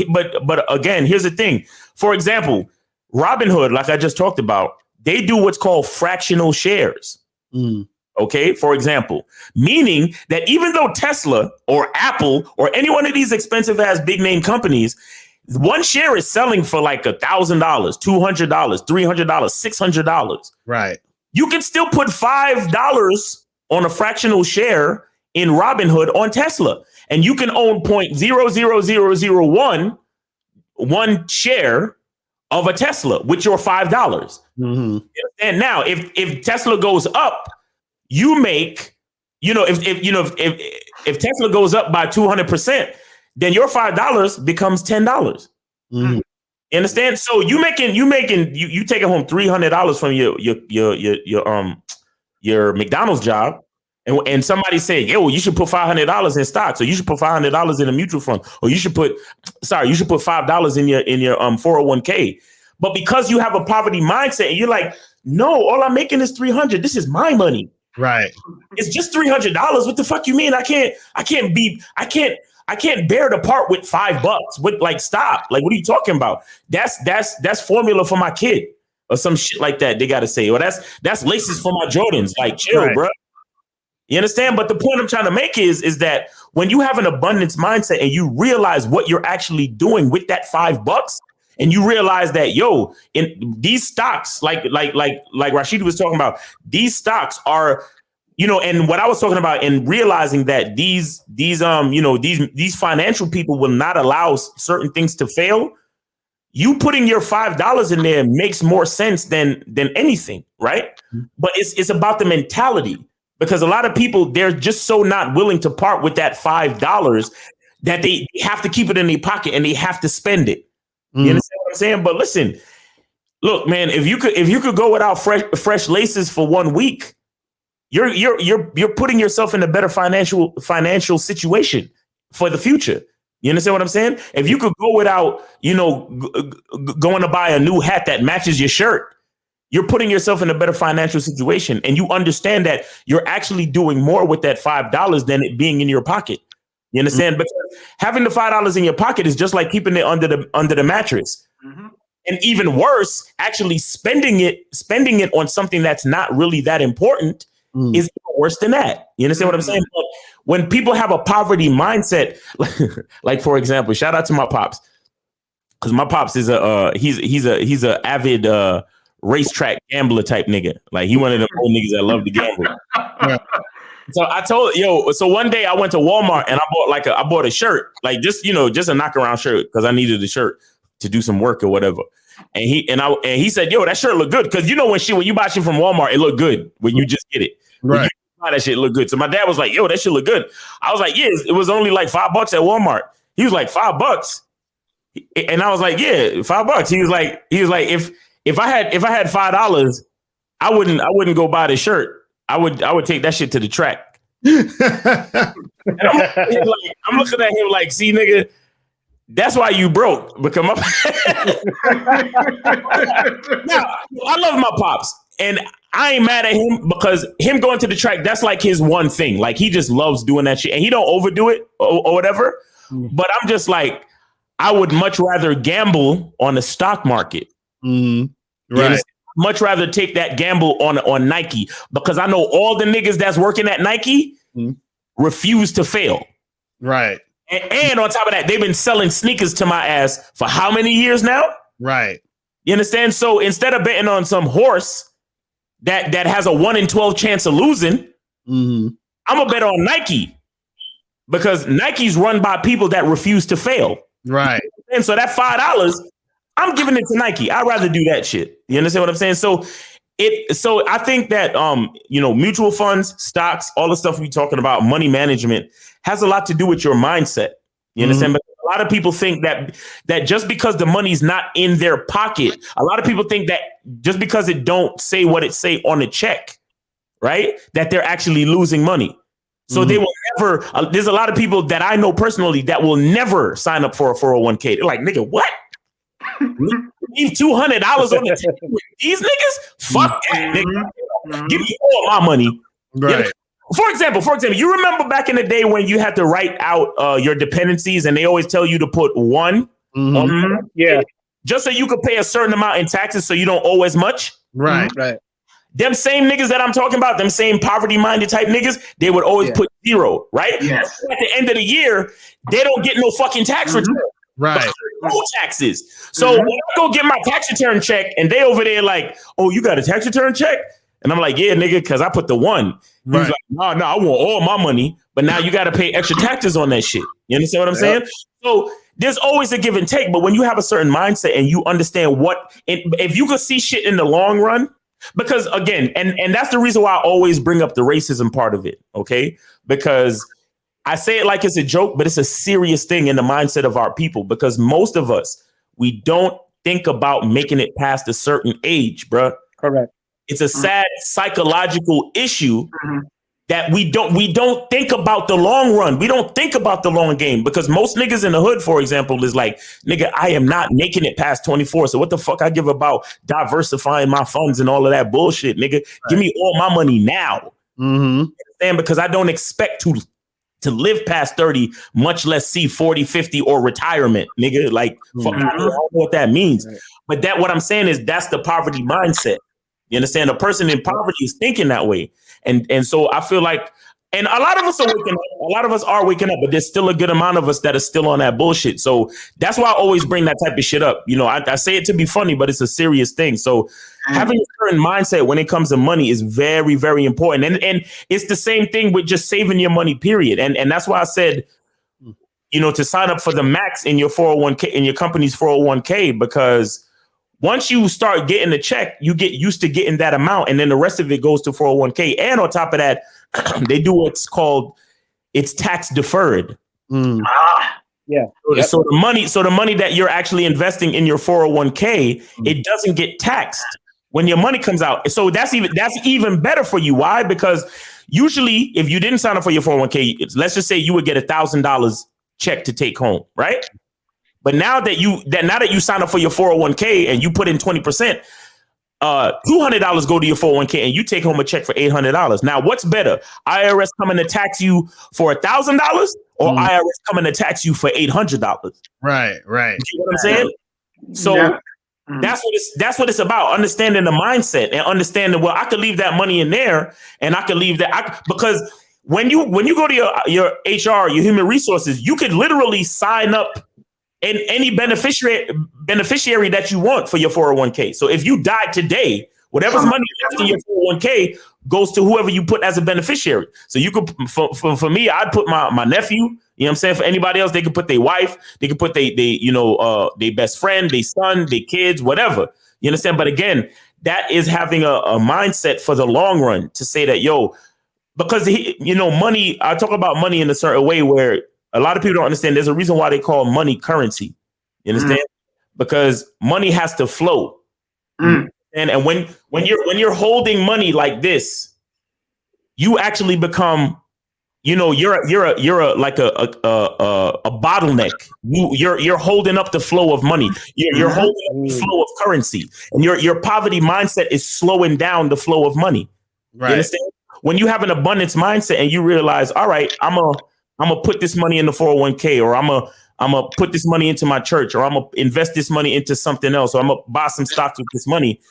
again, here's the thing. For example, Robinhood, like I just talked about, they do what's called fractional shares. Okay, for example, meaning that even though Tesla or Apple or any one of these expensive ass big name companies, one share is selling for like $1,000, $200, $300, $600. Right. You can still put $5 on a fractional share in Robinhood on Tesla, and you can own 0.00001 share of a Tesla with your $5. And now, if Tesla goes up, you make, if Tesla goes up by 200%, then your $5 becomes $10. You understand? So you taking home $300 from your McDonald's job, and somebody saying, yo, you should put $500 in stocks, or you should put $500 in a mutual fund, or you should put $5 in your 401k. But because you have a poverty mindset and you're like, no, all I'm making is 300. This is my money. Right. It's just $300. What the fuck you mean? I can't bear to part with $5. With like, stop. Like, what are you talking about? That's formula for my kid or some shit like that. They got to say, or that's laces for my Jordans. Like, chill, bro. You understand? But the point I'm trying to make is that when you have an abundance mindset and you realize what you're actually doing with that $5, and you realize that, yo, in these stocks, like Rashidi was talking about, these stocks are, you know, and what I was talking about, and realizing that these financial people will not allow certain things to fail. You putting your $5 in there makes more sense than anything, right? But it's about the mentality. Because a lot of people, they're just so not willing to part with that $5 that they have to keep it in their pocket and they have to spend it. You understand what I'm saying? But listen, look, man, if you could go without fresh laces for 1 week, you're putting yourself in a better financial situation for the future. You understand what I'm saying? If you could go without, going to buy a new hat that matches your shirt, you're putting yourself in a better financial situation, and you understand that you're actually doing more with that $5 than it being in your pocket. You understand? Because having the $5 in your pocket is just like keeping it under the mattress. And even worse, actually spending it on something that's not really that important is worse than that. You understand what I'm saying? But when people have a poverty mindset, like for example, shout out to my pops, because my pops is he's a avid racetrack gambler type nigga. Like, he one of them old niggas that love to gamble. Yeah. So one day I went to Walmart and I bought a shirt, like just a knockaround shirt, because I needed a shirt to do some work or whatever. And he said, yo, that shirt look good, because when you buy shit from Walmart, it look good when you just get it. Right. When you buy that shit look good. So my dad was like, yo, that shit look good. I was like, yeah, it was only like $5 at Walmart. He was like, $5. And I was like, yeah, $5. He was like, if I had $5, I wouldn't go buy the shirt. I would take that shit to the track. And I'm looking at him like, see, nigga, that's why you broke. Because now, I love my pops, and I ain't mad at him, because him going to the track, that's like his one thing. Like, he just loves doing that shit, and he don't overdo it or whatever. But I'm just like, I would much rather gamble on the stock market. Right. Much rather take that gamble on Nike, because I know all the niggas that's working at Nike refuse to fail. Right. And on top of that, they've been selling sneakers to my ass for how many years now? Right. You understand? So instead of betting on some horse that has a 1 in 12 chance of losing, I'm gonna bet on Nike, because Nike's run by people that refuse to fail. Right. And so that $5, I'm giving it to Nike. I'd rather do that shit. You understand what I'm saying? So I think that mutual funds, stocks, all the stuff we're talking about, money management, has a lot to do with your mindset. You understand? But a lot of people think that just because the money's not in their pocket, a lot of people think that just because it don't say what it say on the check, right, that they're actually losing money. So they will never. There's a lot of people that I know personally that will never sign up for a 401k. They're like, nigga, what? Leave $200 on the table with these niggas? Fuck that, nigga. Give me all my money. Right. For example, you remember back in the day when you had to write out your dependencies, and they always tell you to put 1 on, just so you could pay a certain amount in taxes, so you don't owe as much. Right. Right. Them same niggas that I'm talking about, them same poverty-minded type niggas, they would always put 0, right? Yes. At the end of the year, they don't get no fucking tax return. Right. No taxes. So when I go get my tax return check, and they over there like, oh, you got a tax return check? And I'm like, yeah, nigga, because I put the 1. Right. He's like, no, I want all my money, but now you got to pay extra taxes on that shit. You understand what I'm saying? So there's always a give and take, but when you have a certain mindset and you understand if you could see shit in the long run, because again, and that's the reason why I always bring up the racism part of it, okay? Because I say it like it's a joke, but it's a serious thing in the mindset of our people, because most of us, we don't think about making it past a certain age, bro. Correct. It's a sad psychological issue that we don't think about the long run. We don't think about the long game because most niggas in the hood, for example, is like, nigga, I am not making it past 24. So what the fuck I give about diversifying my funds and all of that bullshit, nigga? Right. Give me all my money now. Mm-hmm. Because I don't expect to live past 30, much less see 40, 50 or retirement, nigga. Like, fuck, I don't know what that means. Right. But that what I'm saying is that's the poverty mindset. You understand? A person in poverty is thinking that way. And so I feel like, and a lot of us are waking up. A lot of us are waking up, but there's still a good amount of us that are still on that bullshit. So that's why I always bring that type of shit up. You know, I say it to be funny, but it's a serious thing. So having a certain mindset when it comes to money is very, very important. And it's the same thing with just saving your money, period. And that's why I said, you know, to sign up for the max in your 401k, in your company's 401k, because once you start getting the check, you get used to getting that amount. And then the rest of it goes to 401k. And on top of that, they do what's called, it's tax deferred. Yeah. So the money that you're actually investing in your 401k, it doesn't get taxed when your money comes out. So that's even better for you. Why? Because usually if you didn't sign up for your 401k, let's just say you would get $1,000 check to take home, right? But now that you sign up for your 401k and you put in 20%, $200 go to your 401k and you take home a check for $800. Now, what's better? IRS coming to tax you for $1,000 or IRS coming to tax you for $800? Right. You know what I'm saying? So that's what it's about. Understanding the mindset and understanding, well, I could leave that money in there and I could leave that because when you go to your HR, your human resources, you could literally sign up and any beneficiary that you want for your 401k. So if you die today, whatever's money left in your 401k goes to whoever you put as a beneficiary. So you could, for me, I'd put my nephew. You know what I'm saying? For anybody else, they could put their wife, they could put their best friend, their son, their kids, whatever. You understand? But again, that is having a mindset for the long run to say that, because money. I talk about money in a certain way where a lot of people don't understand. There's a reason why they call money currency. You understand? Because money has to flow. And when you're holding money like this, you actually become, you're like a bottleneck. You're holding up the flow of money. You're holding up the flow of currency, and your poverty mindset is slowing down the flow of money. Right. You understand? When you have an abundance mindset and you realize, all right, I'm gonna put this money in the 401k, or I'm gonna put this money into my church, or I'm gonna invest this money into something else, or I'm gonna buy some stocks with this money.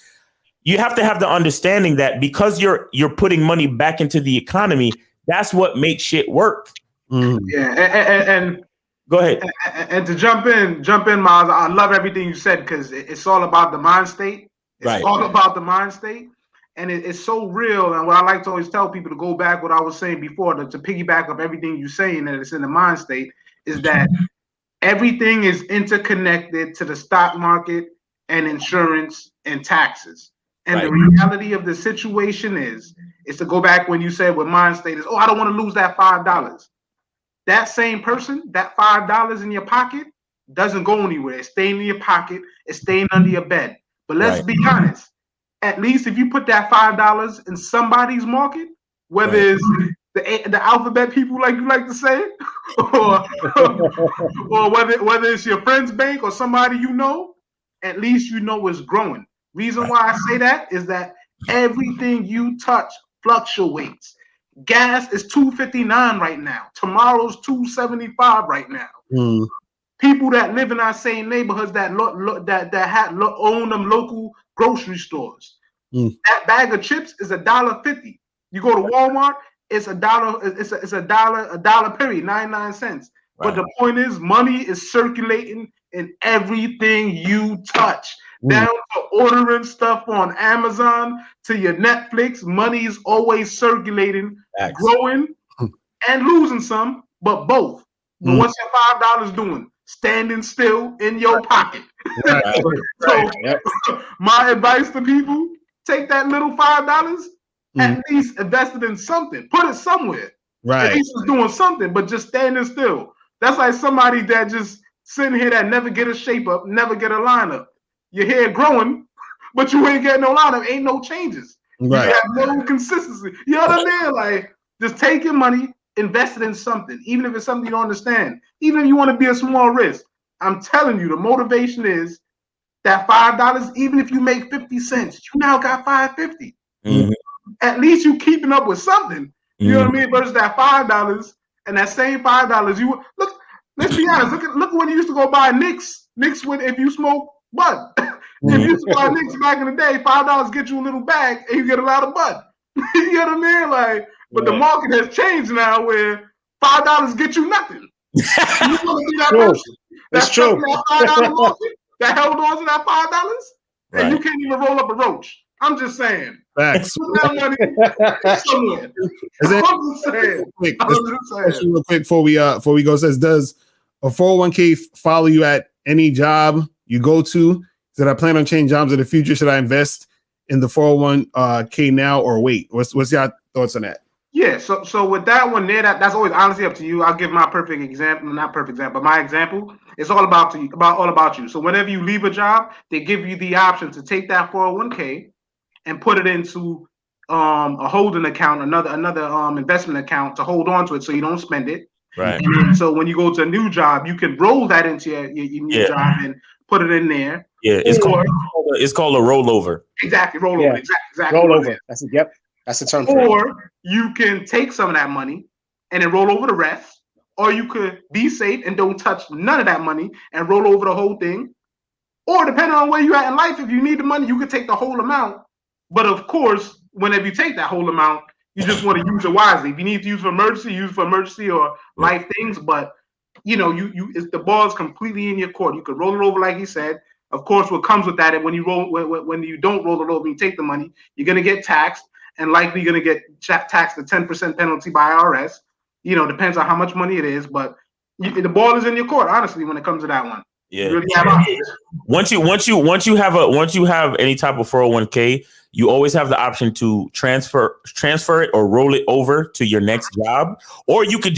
You have to have the understanding that because you're putting money back into the economy, that's what makes shit work. Yeah, and go ahead. And to jump in, Miles. I love everything you said because it's all about the mind state. It's all about the mind state. And it's so real. And what I like to always tell people, to go back what I was saying before, to piggyback up everything you're saying, that it's in the mind state, is that everything is interconnected to the stock market and insurance and taxes. And the reality of the situation is to go back when you said with mind state is, I don't want to lose that $5. That same person, that $5 in your pocket doesn't go anywhere. It's staying in your pocket. It's staying under your bed. But let's be honest. At least if you put that $5 in somebody's market, whether it's the alphabet people, like you like to say, or whether it's your friend's bank or somebody at least it's growing. Reason why I say that is that everything you touch fluctuates. Gas is $2.59 right now. Tomorrow's $2.75 right now. People that live in our same neighborhoods that own them local grocery stores. That bag of chips is $1.50. You go to Walmart, it's $1. It's $1 period, 99 cents. But the point is, money is circulating in everything you touch. Down to ordering stuff on Amazon to your Netflix, money is always circulating, growing and losing some, but both. But what's your $5 doing? Standing still in your pocket. My advice to people: take that little $5, at least invest it in something. Put it somewhere. At least it's doing something, but just standing still. That's like somebody that just sitting here that never get a shape up, never get a lineup. Your hair growing, but you ain't getting no lineup. Ain't no changes. You have no consistency. You know what I mean? Like, Just take your money, invest it in something, even if it's something you don't understand. Even if you want to be a small risk, I'm telling you, the motivation is that $5. Even if you make 50 cents, you now got $5.50. Mhm. At least you keeping up with something. You know what I mean? Versus that $5 and that same $5 you look. Let's be honest. Look when you used to go buy Nicks. Nicks with if you smoke bud. If you used to buy Nicks back in the day, $5 get you a little bag and you get a lot of bud. You know what I mean? Like, but the market has changed now where $5 get you nothing. You want to be that person that's true. That $5 market that held on to that $5 and you can't even roll up a roach. I'm just saying. Facts. Put that money somewhere. I'm just saying. Question real quick before we go. It says, does a 401k follow you at any job you go to? That I plan on changing jobs in the future? Should I invest in the 401k now or wait? What's your thoughts on that? Yeah, so with that one there, that's always honestly up to you. I'll give my perfect example, not perfect example, but my example. It's all about you. So whenever you leave a job, they give you the option to take that 401k and put it into a holding account, another investment account to hold on to it so you don't spend it. Right. And so when you go to a new job, you can roll that into your new job and put it in there. Yeah, it's called a rollover. Exactly, rollover. Yeah. Exactly. Rollover. That's the term. Or you can take some of that money and then roll over the rest. Or you could be safe and don't touch none of that money and roll over the whole thing. Or depending on where you're at in life, if you need the money, you could take the whole amount. But of course, whenever you take that whole amount, you just want to use it wisely. If you need to use it for emergency, use it for emergency or life things. But the ball is completely in your court. You could roll it over like he said. Of course, what comes with that, and when you don't roll it over, you take the money, you're gonna get taxed and likely gonna get taxed the 10% penalty by IRS. Depends on how much money it is, but the ball is in your court. Honestly, when it comes to that one, yeah. You really have once you have any type of 401k, you always have the option to transfer it or roll it over to your next job, or you could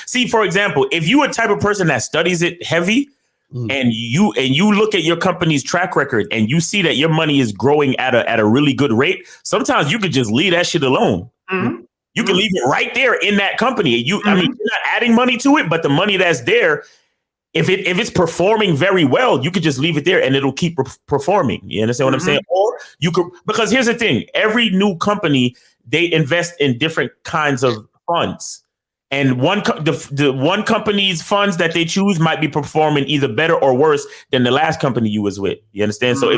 see, for example, if you a type of person that studies it heavy. And you look at your company's track record and you see that your money is growing at a really good rate. Sometimes you could just leave that shit alone. Mm-hmm. You can leave it right there in that company. I mean, you're not adding money to it, but the money that's there, if it's performing very well, you could just leave it there and it'll keep performing. You understand what I'm saying? Or you could, because here's the thing: every new company, they invest in different kinds of funds. And the one company's funds that they choose might be performing either better or worse than the last company you was with. You understand? So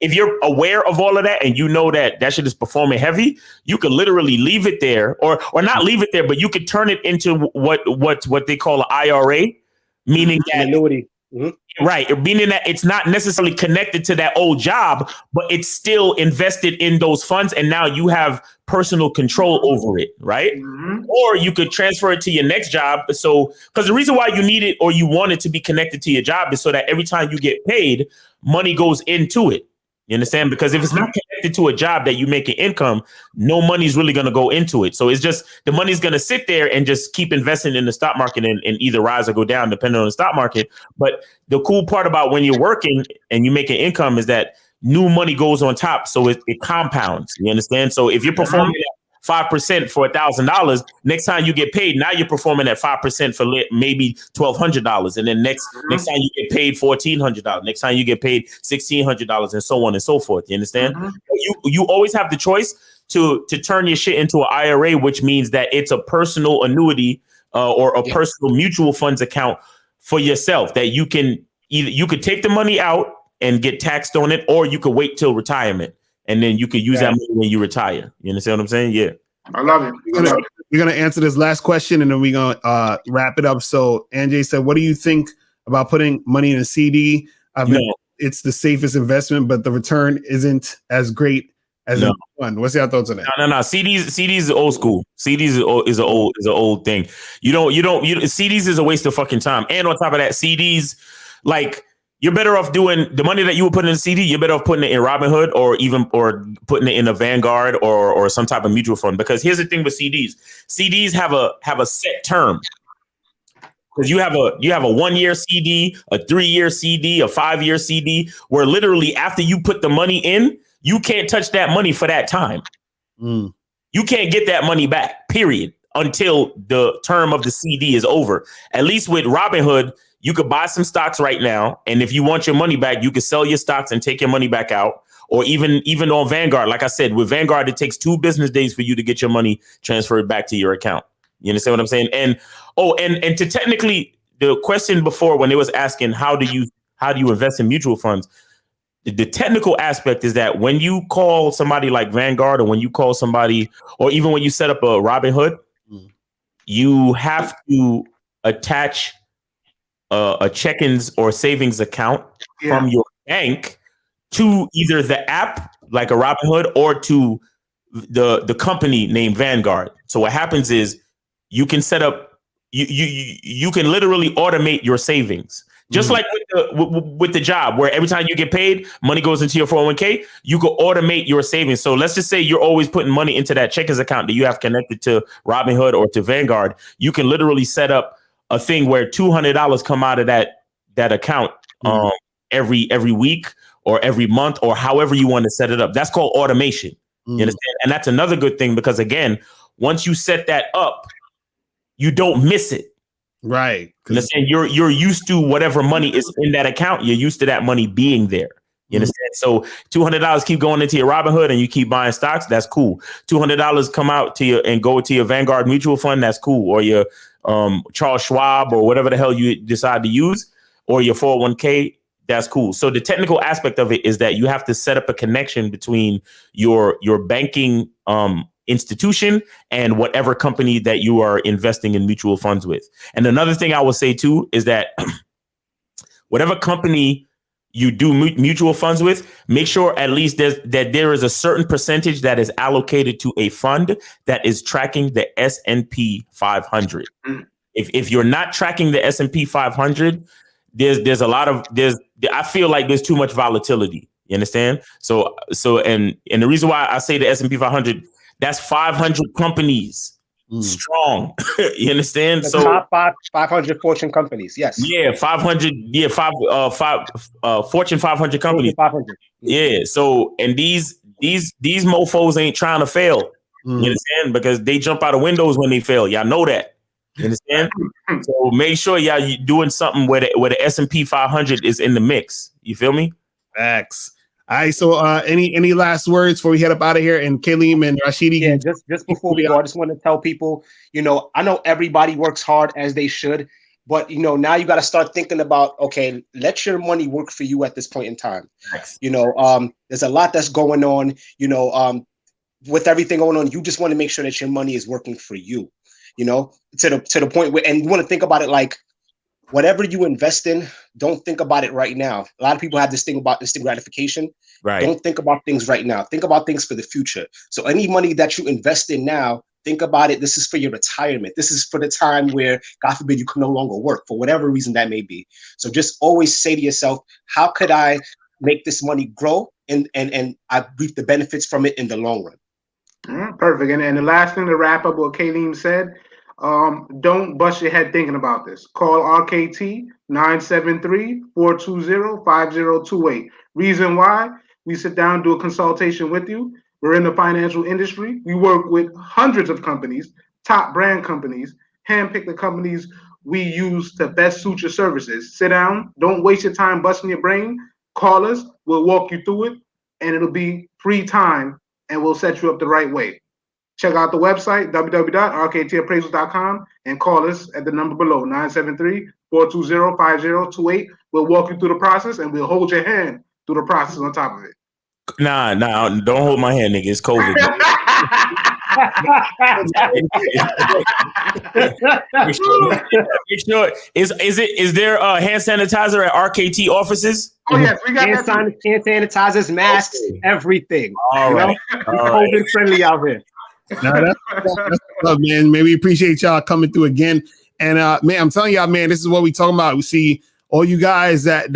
if you're aware of all of that and you know that shit is performing heavy, you could literally leave it there, or not leave it there, but you could turn it into what they call an IRA, meaning that annuity. Right. Meaning that it's not necessarily connected to that old job, but it's still invested in those funds. And now you have personal control over it. Right. Or you could transfer it to your next job. So because the reason why you need it or you want it to be connected to your job is so that every time you get paid, money goes into it. You understand? Because if it's not connected to a job that you make an income, no money's really going to go into it. So it's just the money's going to sit there and just keep investing in the stock market and either rise or go down, depending on the stock market. But the cool part about when you're working and you make an income is that new money goes on top. So it compounds. You understand? So if you're performing at 5% for $1,000, next time you get paid, now you're performing at 5% for maybe $1,200. And then next time you get paid $1,400, next time you get paid $1,600, and so on and so forth. You understand? You always have the choice to turn your shit into an IRA, which means that it's a personal annuity or a personal mutual funds account for yourself that you can you could take the money out and get taxed on it, or you could wait till retirement. And then you could use that money when you retire. You understand what I'm saying? Yeah. I love it. We're gonna answer this last question and then we're gonna wrap it up. So Anjay said, what do you think about putting money in a CD? It's the safest investment, but the return isn't as great as a fund. What's your thoughts on that? No. CDs is old school. CDs is an old thing. CDs is a waste of fucking time. And on top of that, CDs, like, you're better off doing the money that you would put in a CD. You're better off putting it in Robinhood or putting it in a Vanguard or some type of mutual fund. Because here's the thing with CDs. CDs have a set term. Because you have a 1 year CD, a 3 year CD, a 5 year CD, where literally after you put the money in, you can't touch that money for that time. you can't get that money back, period, until the term of the CD is over. At least with Robinhood, you could buy some stocks right now. And if you want your money back, you could sell your stocks and take your money back out. Or even on Vanguard, like I said, with Vanguard, it takes 2 business days for you to get your money transferred back to your account. You understand what I'm saying? And to technically, the question before when they was asking how do you invest in mutual funds, the technical aspect is that when you call somebody like Vanguard, or when you call somebody, or even when you set up a Robinhood, you have to attach a check-ins or savings account from your bank to either the app like a Robinhood or to the company named Vanguard. So what happens is you can set up, you can literally automate your savings. Just like with the job, where every time you get paid, money goes into your 401k, you can automate your savings. So let's just say you're always putting money into that checkers account that you have connected to Robinhood or to Vanguard. You can literally set up a thing where $200 come out of that account every week or every month, or however you want to set it up. That's called automation. You understand? And that's another good thing, because again, once you set that up, you don't miss it. Right. You understand? You're used to whatever money is in that account. You're used to that money being there. You understand? So $200 keep going into your Robinhood and you keep buying stocks. That's cool. $200 come out to you and go to your Vanguard mutual fund. That's cool. Or your Charles Schwab or whatever the hell you decide to use, or your 401k. That's cool. So the technical aspect of it is that you have to set up a connection between your banking institution and whatever company that you are investing in mutual funds with. And another thing I will say too is that whatever company you do mutual funds with, make sure at least that there is a certain percentage that is allocated to a fund that is tracking the S&P 500. If you're not tracking the S&P 500, there's a lot of I feel like there's too much volatility. You understand? So and the reason why I say the S&P 500, that's 500 companies strong. You understand? The so top 500 Fortune companies. Yes. Yeah, 500. Yeah, Fortune 500 companies. Fortune 500. Yeah. So and these mofos ain't trying to fail. You understand? Because they jump out of windows when they fail. Y'all know that. You understand? So make sure you doing something where the S&P 500 is in the mix. You feel me? Facts. All right. So any last words before we head up out of here? And Kaleem and Rashidi. Yeah, just before we go, I just want to tell people, I know everybody works hard as they should, but now you got to start thinking about, okay, let your money work for you at this point in time. Thanks. There's a lot that's going on, with everything going on. You just want to make sure that your money is working for you, to the point where, and you want to think about it like, whatever you invest in, don't think about it right now. A lot of people have this thing about instant gratification. Right. Don't think about things right now. Think about things for the future. So any money that you invest in now, think about it. This is for your retirement. This is for the time where, God forbid, you can no longer work for whatever reason that may be. So just always say to yourself, how could I make this money grow and I reap the benefits from it in the long run? Perfect. And the last thing to wrap up what Kaleem said, don't bust your head thinking about this. Call RKT 973-420-5028. Reason why? We sit down, do a consultation with you. We're in the financial industry. We work with hundreds of companies, top brand companies, handpick the companies we use to best suit your services. Sit down. Don't waste your time busting your brain. Call us. We'll walk you through it, and it'll be free time, and we'll set you up the right way. Check out the website, www.rktappraisals.com, and call us at the number below, 973-420-5028. We'll walk you through the process, and we'll hold your hand through the process on top of it. Nah, don't hold my hand, nigga. It's COVID. Make sure. Is there a hand sanitizer at RKT offices? Oh yes, we got hand sanitizers, masks, everything. All right. COVID friendly out here. No, that's love, man. Man, we appreciate y'all coming through again. And man, I'm telling y'all, man, this is what we talking about. We see all you guys that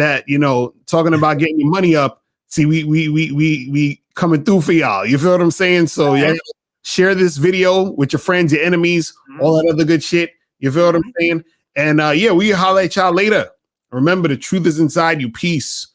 talking about getting your money up. See, we coming through for y'all. You feel what I'm saying? So yeah, share this video with your friends, your enemies, all that other good shit. You feel what I'm saying? And yeah, we holler at y'all later. Remember, the truth is inside you. Peace.